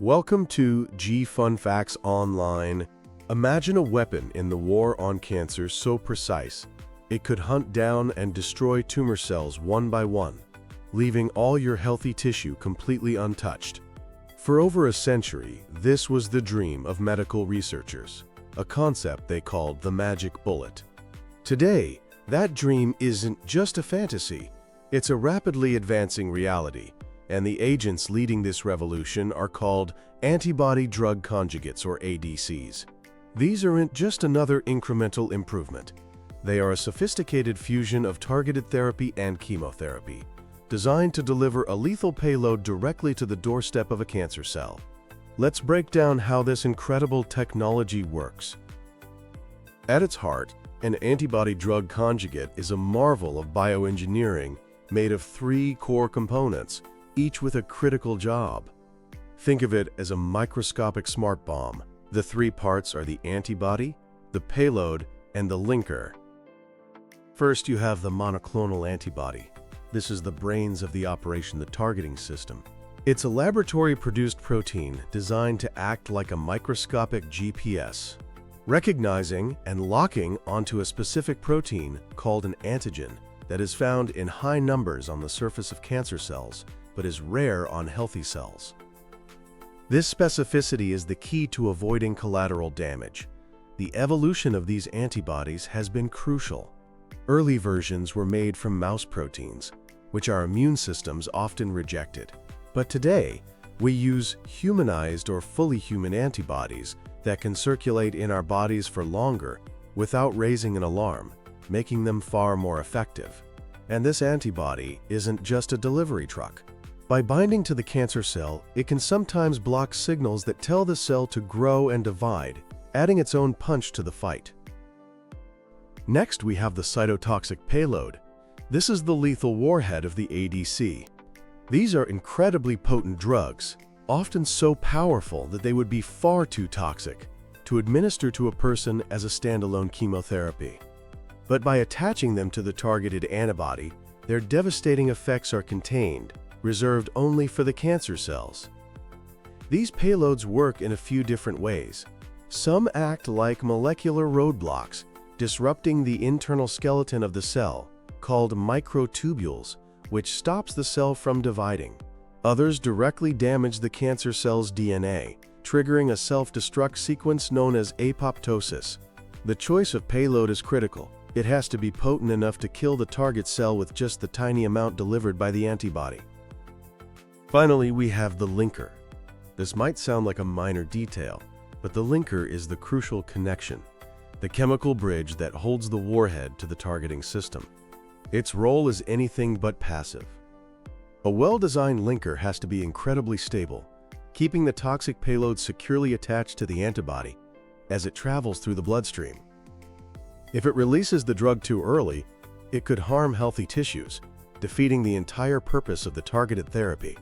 Welcome to G Fun Facts Online. Imagine a weapon in the war on cancer so precise, it could hunt down and destroy tumor cells one by one, leaving all your healthy tissue completely untouched. For over a century, this was the dream of medical researchers, a concept they called the magic bullet. Today, that dream isn't just a fantasy, it's a rapidly advancing reality. And the agents leading this revolution are called Antibody-Drug Conjugates, or ADCs. These aren't just another incremental improvement. They are a sophisticated fusion of targeted therapy and chemotherapy, designed to deliver a lethal payload directly to the doorstep of a cancer cell. Let's break down how this incredible technology works. At its heart, an antibody-drug conjugate is a marvel of bioengineering made of three core components, each with a critical job. Think of it as a microscopic smart bomb. The three parts are the antibody, the payload, and the linker. First, you have the monoclonal antibody. This is the brains of the operation, the targeting system. It's a laboratory-produced protein designed to act like a microscopic GPS, recognizing and locking onto a specific protein called an antigen that is found in high numbers on the surface of cancer cells, but is rare on healthy cells. This specificity is the key to avoiding collateral damage. The evolution of these antibodies has been crucial. Early versions were made from mouse proteins, which our immune systems often rejected. But today, we use humanized or fully human antibodies that can circulate in our bodies for longer without raising an alarm, making them far more effective. And this antibody isn't just a delivery truck. By binding to the cancer cell, it can sometimes block signals that tell the cell to grow and divide, adding its own punch to the fight. Next, we have the cytotoxic payload. This is the lethal warhead of the ADC. These are incredibly potent drugs, often so powerful that they would be far too toxic to administer to a person as a standalone chemotherapy. But by attaching them to the targeted antibody, their devastating effects are contained, reserved only for the cancer cells. These payloads work in a few different ways. Some act like molecular roadblocks, disrupting the internal skeleton of the cell, called microtubules, which stops the cell from dividing. Others directly damage the cancer cell's DNA, triggering a self-destruct sequence known as apoptosis. The choice of payload is critical. It has to be potent enough to kill the target cell with just the tiny amount delivered by the antibody. Finally, we have the linker. This might sound like a minor detail, but the linker is the crucial connection, the chemical bridge that holds the warhead to the targeting system. Its role is anything but passive. A well-designed linker has to be incredibly stable, keeping the toxic payload securely attached to the antibody as it travels through the bloodstream. If it releases the drug too early, it could harm healthy tissues, defeating the entire purpose of the targeted therapy.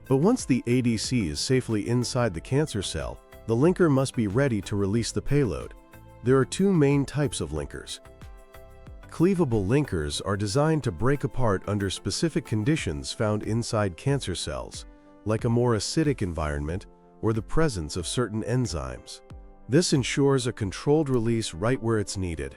But once the ADC is safely inside the cancer cell, the linker must be ready to release the payload. There are two main types of linkers. Cleavable linkers are designed to break apart under specific conditions found inside cancer cells, like a more acidic environment or the presence of certain enzymes. This ensures a controlled release right where it's needed.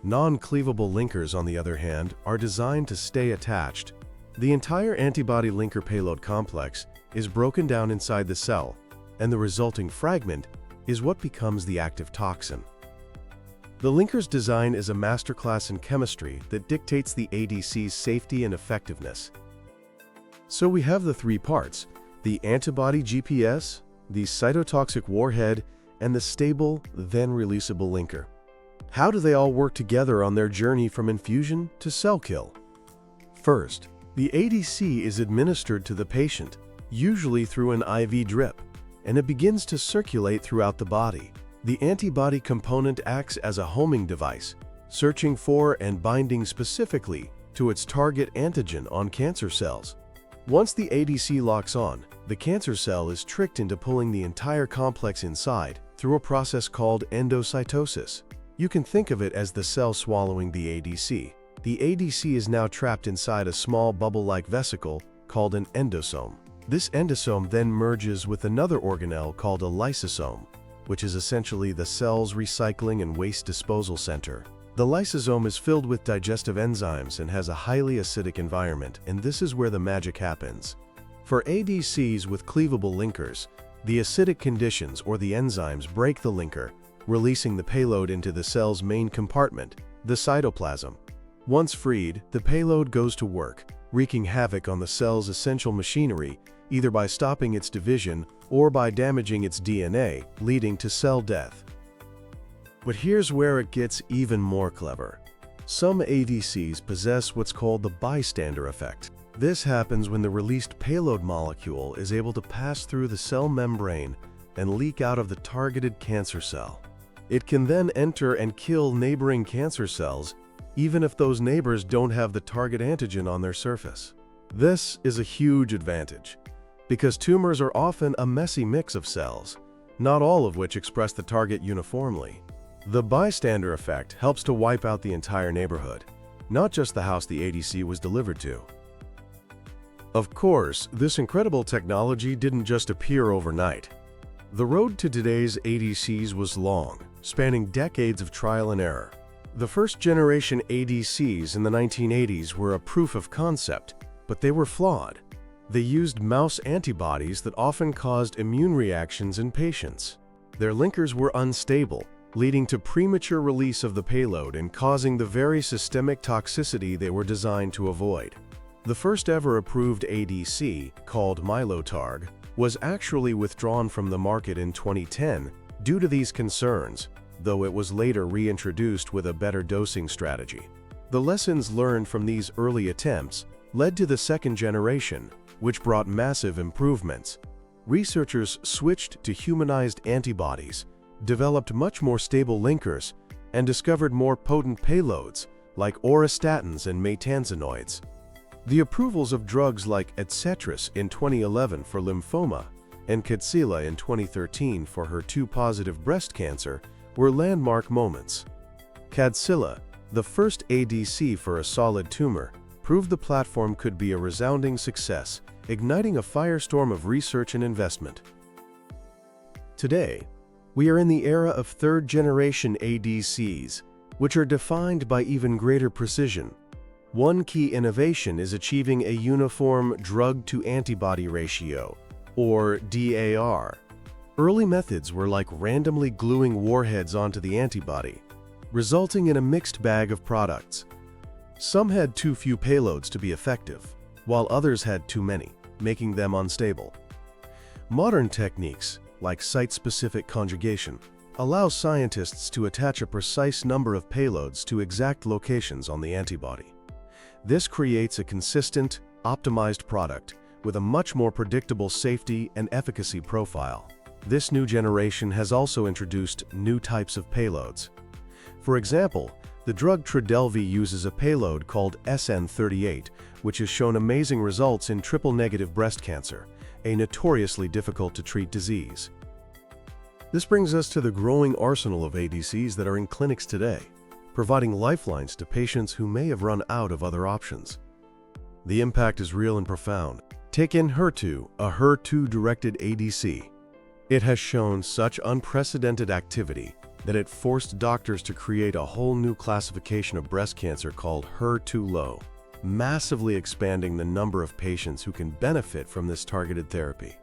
Non-cleavable linkers, on the other hand, are designed to stay attached. The entire antibody linker payload complex is broken down inside the cell, and the resulting fragment is what becomes the active toxin. The linker's design is a masterclass in chemistry that dictates the ADC's safety and effectiveness. So we have the three parts: the antibody GPS, the cytotoxic warhead, and the stable, then releasable linker. How do they all work together on their journey from infusion to cell kill? First, the ADC is administered to the patient, usually through an IV drip, and it begins to circulate throughout the body. The antibody component acts as a homing device, searching for and binding specifically to its target antigen on cancer cells. Once the ADC locks on, the cancer cell is tricked into pulling the entire complex inside through a process called endocytosis. You can think of it as the cell swallowing the ADC. The ADC is now trapped inside a small bubble-like vesicle called an endosome. This endosome then merges with another organelle called a lysosome, which is essentially the cell's recycling and waste disposal center. The lysosome is filled with digestive enzymes and has a highly acidic environment, and this is where the magic happens. For ADCs with cleavable linkers, the acidic conditions or the enzymes break the linker, releasing the payload into the cell's main compartment, the cytoplasm. Once freed, the payload goes to work, wreaking havoc on the cell's essential machinery, either by stopping its division or by damaging its DNA, leading to cell death. But here's where it gets even more clever. Some ADCs possess what's called the bystander effect. This happens when the released payload molecule is able to pass through the cell membrane and leak out of the targeted cancer cell. It can then enter and kill neighboring cancer cells, even if those neighbors don't have the target antigen on their surface. This is a huge advantage, because tumors are often a messy mix of cells, not all of which express the target uniformly. The bystander effect helps to wipe out the entire neighborhood, not just the house the ADC was delivered to. Of course, this incredible technology didn't just appear overnight. The road to today's ADCs was long, spanning decades of trial and error. The first-generation ADCs in the 1980s were a proof of concept, but they were flawed. They used mouse antibodies that often caused immune reactions in patients. Their linkers were unstable, leading to premature release of the payload and causing the very systemic toxicity they were designed to avoid. The first ever approved ADC, called Mylotarg, was actually withdrawn from the market in 2010 due to these concerns, though it was later reintroduced with a better dosing strategy. The lessons learned from these early attempts led to the second generation, which brought massive improvements. Researchers switched to humanized antibodies, developed much more stable linkers, and discovered more potent payloads like auristatins and maytansinoids. The approvals of drugs like Etcetras in 2011 for lymphoma and Kadcyla in 2013 for HER2-positive breast cancer were landmark moments. Kadcyla, the first ADC for a solid tumor, proved the platform could be a resounding success, igniting a firestorm of research and investment. Today, we are in the era of third-generation ADCs, which are defined by even greater precision. One key innovation is achieving a uniform drug-to-antibody ratio, or DAR. Early methods were like randomly gluing warheads onto the antibody, resulting in a mixed bag of products. Some had too few payloads to be effective, while others had too many, making them unstable. Modern techniques, like site-specific conjugation, allow scientists to attach a precise number of payloads to exact locations on the antibody. This creates a consistent, optimized product with a much more predictable safety and efficacy profile. This new generation has also introduced new types of payloads. For example, the drug Trodelvy uses a payload called SN38, which has shown amazing results in triple-negative breast cancer, a notoriously difficult-to-treat disease. This brings us to the growing arsenal of ADCs that are in clinics today, providing lifelines to patients who may have run out of other options. The impact is real and profound. Take Enhertu, a HER2-directed ADC. It has shown such unprecedented activity that it forced doctors to create a whole new classification of breast cancer called HER2-low, massively expanding the number of patients who can benefit from this targeted therapy.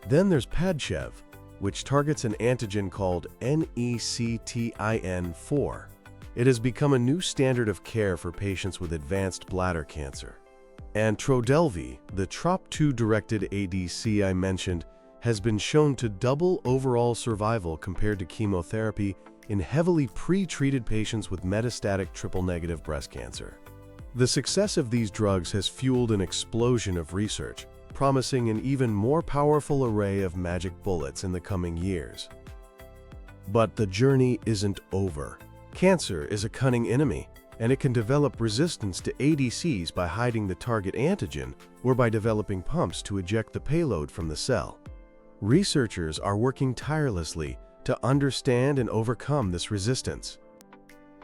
Then there's Padcev, which targets an antigen called NECTIN4. It has become a new standard of care for patients with advanced bladder cancer. And Trodelvy, the TROP2-directed ADC I mentioned, has been shown to double overall survival compared to chemotherapy in heavily pre-treated patients with metastatic triple-negative breast cancer. The success of these drugs has fueled an explosion of research, promising an even more powerful array of magic bullets in the coming years. But the journey isn't over. Cancer is a cunning enemy, and it can develop resistance to ADCs by hiding the target antigen or by developing pumps to eject the payload from the cell. Researchers are working tirelessly to understand and overcome this resistance.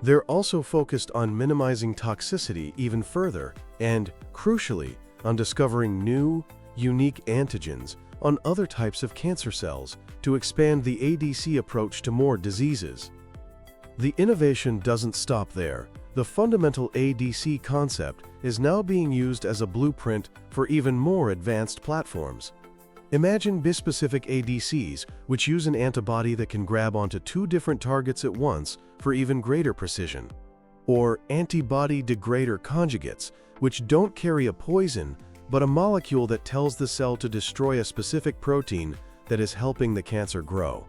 They're also focused on minimizing toxicity even further and, crucially, on discovering new, unique antigens on other types of cancer cells to expand the ADC approach to more diseases. The innovation doesn't stop there. The fundamental ADC concept is now being used as a blueprint for even more advanced platforms. Imagine bispecific ADCs, which use an antibody that can grab onto two different targets at once for even greater precision. Or antibody-degrader conjugates, which don't carry a poison, but a molecule that tells the cell to destroy a specific protein that is helping the cancer grow.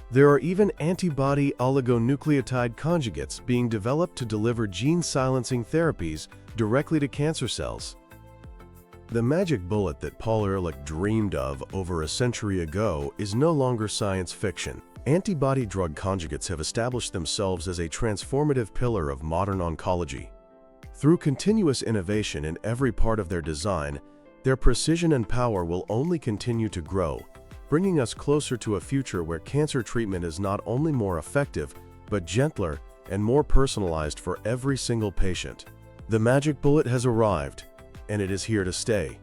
There are even antibody oligonucleotide conjugates being developed to deliver gene-silencing therapies directly to cancer cells. The magic bullet that Paul Ehrlich dreamed of over a century ago is no longer science fiction. Antibody-drug conjugates have established themselves as a transformative pillar of modern oncology. Through continuous innovation in every part of their design, their precision and power will only continue to grow, bringing us closer to a future where cancer treatment is not only more effective, but gentler and more personalized for every single patient. The magic bullet has arrived, and it is here to stay.